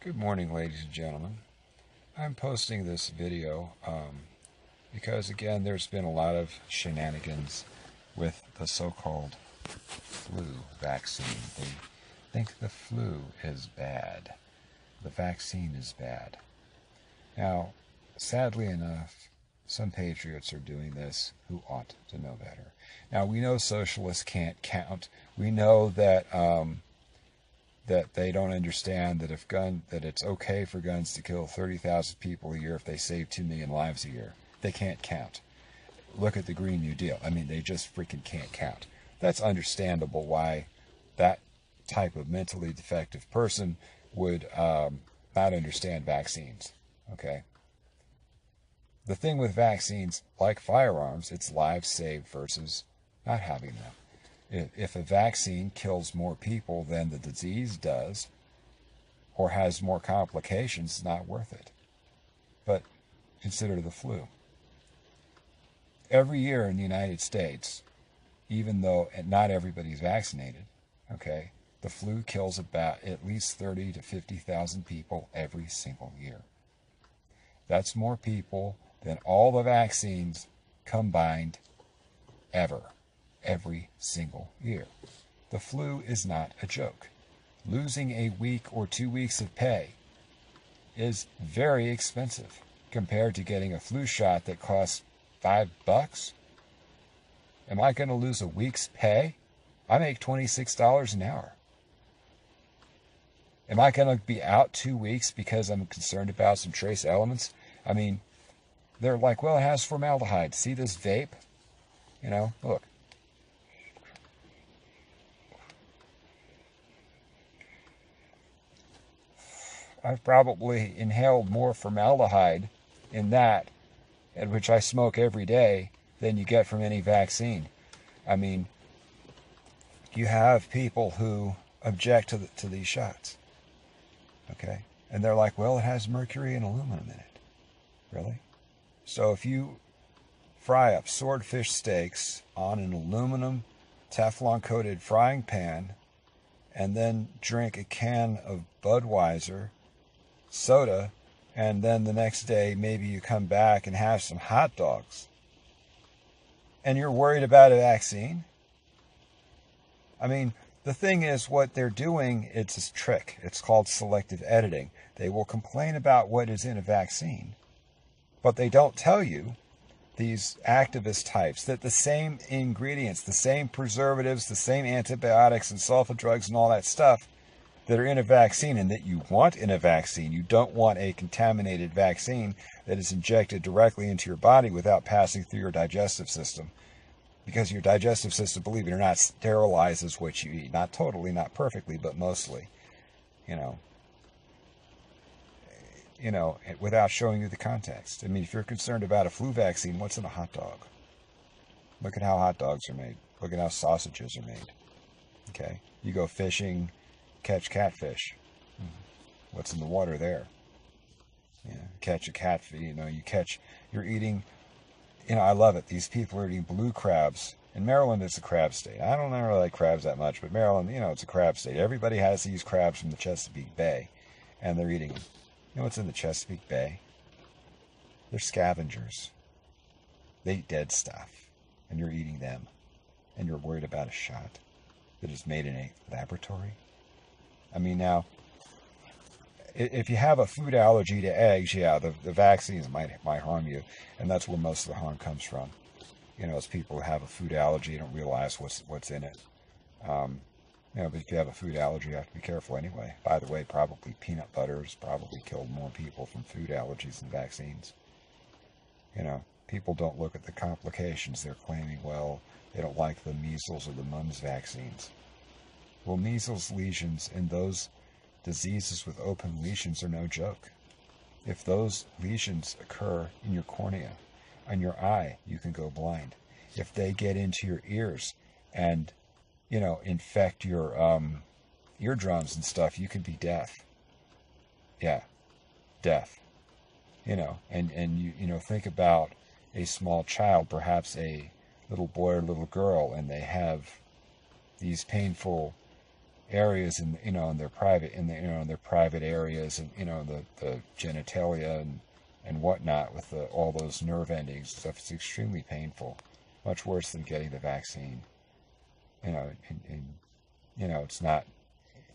Good morning, ladies and gentlemen. I'm posting this video because, again, there's been a lot of shenanigans with the so-called flu vaccine. They think the flu is bad. The vaccine is bad. Now, sadly enough, some patriots are doing this who ought to know better. Now, we know socialists can't count. We know that that they don't understand that that it's okay for guns to kill 30,000 people a year if they save 2 million lives a year. They can't count. Look at the Green New Deal. I mean, they just freaking can't count. That's understandable why that type of mentally defective person would not understand vaccines. Okay? The thing with vaccines, like firearms, it's lives saved versus not having them. If a vaccine kills more people than the disease does, or has more complications, it's not worth it. But consider the flu. Every year in the United States, even though not everybody's vaccinated, okay, the flu kills about at least 30 to 50,000 people every single year. That's more people than all the vaccines combined ever. Every single year. The flu is not a joke. Losing a week or 2 weeks of pay is very expensive compared to getting a flu shot that costs $5. Am I going to lose a week's pay? I make $26 an hour. Am I going to be out 2 weeks because I'm concerned about some trace elements? I mean, they're like, well, it has formaldehyde. See this vape? You know, look. I've probably inhaled more formaldehyde in that, at which I smoke every day, than you get from any vaccine. I mean, you have people who object to these shots, okay? And they're like, well, it has mercury and aluminum in it. Really? So if you fry up swordfish steaks on an aluminum Teflon-coated frying pan and then drink a can of Budweiser soda, and then the next day maybe you come back and have some hot dogs, and you're worried about a vaccine? I mean, the thing is, what they're doing, it's a trick. It's called selective editing. They will complain about what is in a vaccine, but they don't tell you, these activist types, that the same ingredients, the same preservatives, the same antibiotics and sulfa drugs and all that stuff that are in a vaccine and that you want in a vaccine. You don't want a contaminated vaccine that is injected directly into your body without passing through your digestive system. Because your digestive system, believe it or not, sterilizes what you eat. Not totally, not perfectly, but mostly. You know, without showing you the context. I mean, if you're concerned about a flu vaccine, what's in a hot dog? Look at how hot dogs are made. Look at how sausages are made. Okay? You go fishing, catch catfish. What's in the water there? Catch a catfish, you're eating, I love it. These people are eating blue crabs. In Maryland, it's a crab state. I don't really like crabs that much, but Maryland, it's a crab state. Everybody has these crabs from the Chesapeake Bay, and they're eating them. You know what's in the Chesapeake Bay? They're scavengers. They eat dead stuff, and you're eating them, and you're worried about a shot that is made in a laboratory? I mean, now, if you have a food allergy to eggs, yeah, the vaccines might harm you, and that's where most of the harm comes from. As people who have a food allergy, you don't realize what's in it. But if you have a food allergy, you have to be careful anyway. By the way, probably peanut butter has probably killed more people from food allergies than vaccines. People don't look at the complications. They're claiming, well, they don't like the measles or the mumps vaccines. Well, measles lesions and those diseases with open lesions are no joke. If those lesions occur in your cornea, on your eye, you can go blind. If they get into your ears and, infect your eardrums and stuff, you can be deaf. Yeah, deaf. And you think about a small child, perhaps a little boy or little girl, and they have these painful areas in their private in their private areas, and the genitalia and whatnot with all those nerve endings and stuff. It's extremely painful, much worse than getting the vaccine. It's not,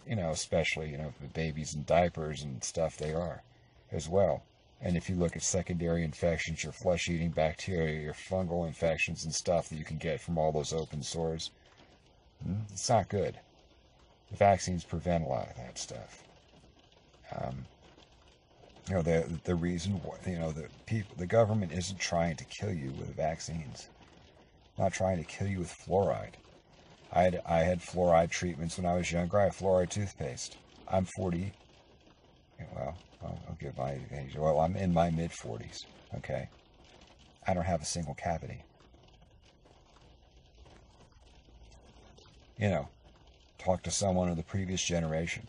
especially the babies in diapers and stuff, they are as well. And if you look at secondary infections, your flesh-eating bacteria, your fungal infections and stuff that you can get from all those open sores, it's not good. The vaccines prevent a lot of that stuff. The reason the government isn't trying to kill you with vaccines, not trying to kill you with fluoride. I had fluoride treatments when I was younger. I have fluoride toothpaste. I'm 40. Well, I'll give my age. Well, I'm in my mid-40s. Okay, I don't have a single cavity. Talk to someone of the previous generation.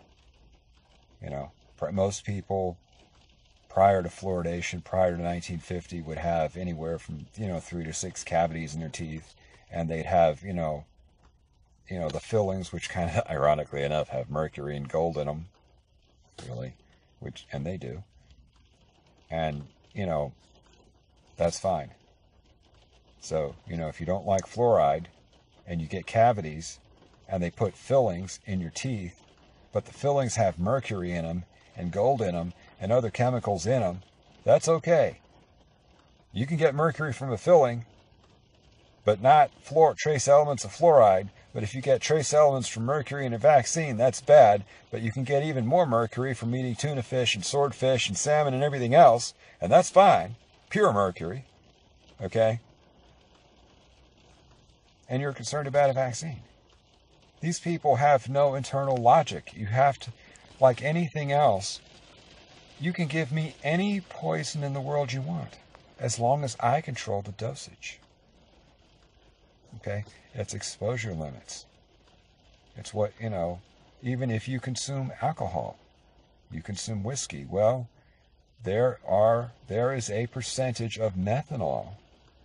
Most people prior to fluoridation, prior to 1950, would have anywhere from 3 to 6 cavities in their teeth, and they'd have the fillings, which kind of ironically enough have mercury and gold in them, really, and they do, and that's fine. So if you don't like fluoride and you get cavities and they put fillings in your teeth, but the fillings have mercury in them and gold in them and other chemicals in them, that's okay. You can get mercury from a filling, but not trace elements of fluoride. But if you get trace elements from mercury in a vaccine, that's bad. But you can get even more mercury from eating tuna fish and swordfish and salmon and everything else, and that's fine. Pure mercury. Okay? And you're concerned about a vaccine. These people have no internal logic. You have to, like anything else, you can give me any poison in the world you want, as long as I control the dosage. Okay? It's exposure limits. It's what, even if you consume alcohol, you consume whiskey, well, there is a percentage of methanol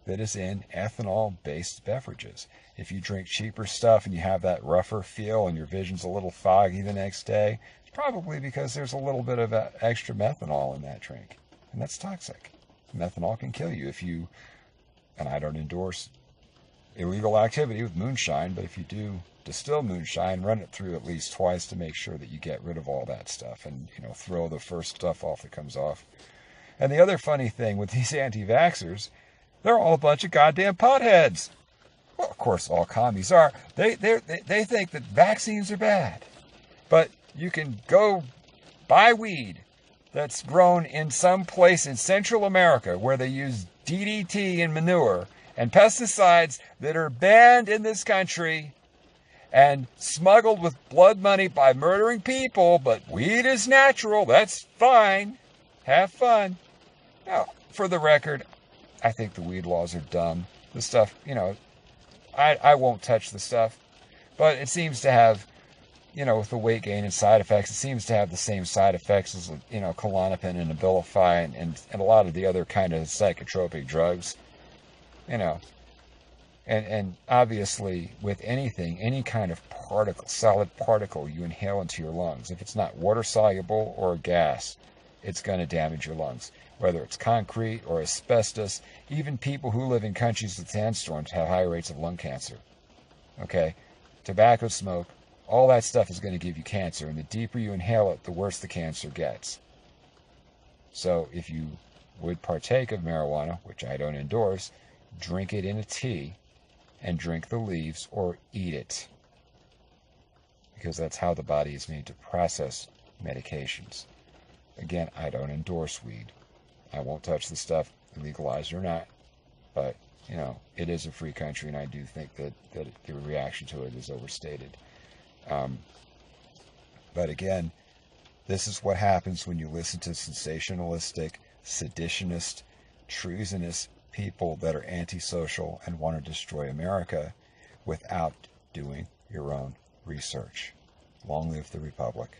that is in ethanol-based beverages. If you drink cheaper stuff and you have that rougher feel and your vision's a little foggy the next day, it's probably because there's a little bit of extra methanol in that drink. And that's toxic. Methanol can kill you and I don't endorse illegal activity with moonshine, but if you do distill moonshine, run it through at least twice to make sure that you get rid of all that stuff and, throw the first stuff off that comes off. And the other funny thing with these anti-vaxxers, they're all a bunch of goddamn potheads. Well, of course, all commies are. They think that vaccines are bad. But you can go buy weed that's grown in some place in Central America where they use DDT in manure and pesticides that are banned in this country and smuggled with blood money by murdering people, but weed is natural. That's fine. Have fun. Now, for the record, I think the weed laws are dumb. The stuff, I won't touch the stuff, but it seems to have, with the weight gain and side effects, it seems to have the same side effects as, Klonopin and Abilify and a lot of the other kind of psychotropic drugs, and obviously with anything, any kind of solid particle you inhale into your lungs, if it's not water soluble or a gas, it's going to damage your lungs. Whether it's concrete or asbestos, even people who live in countries with sandstorms have high rates of lung cancer. Okay? Tobacco smoke, all that stuff is going to give you cancer, and the deeper you inhale it, the worse the cancer gets. So if you would partake of marijuana, which I don't endorse, drink it in a tea and drink the leaves or eat it. Because that's how the body is made to process medications. Again, I don't endorse weed. I won't touch the stuff, legalized or not. But, it is a free country, and I do think that the reaction to it is overstated. But again, this is what happens when you listen to sensationalistic, seditionist, treasonous people that are antisocial and want to destroy America without doing your own research. Long live the Republic.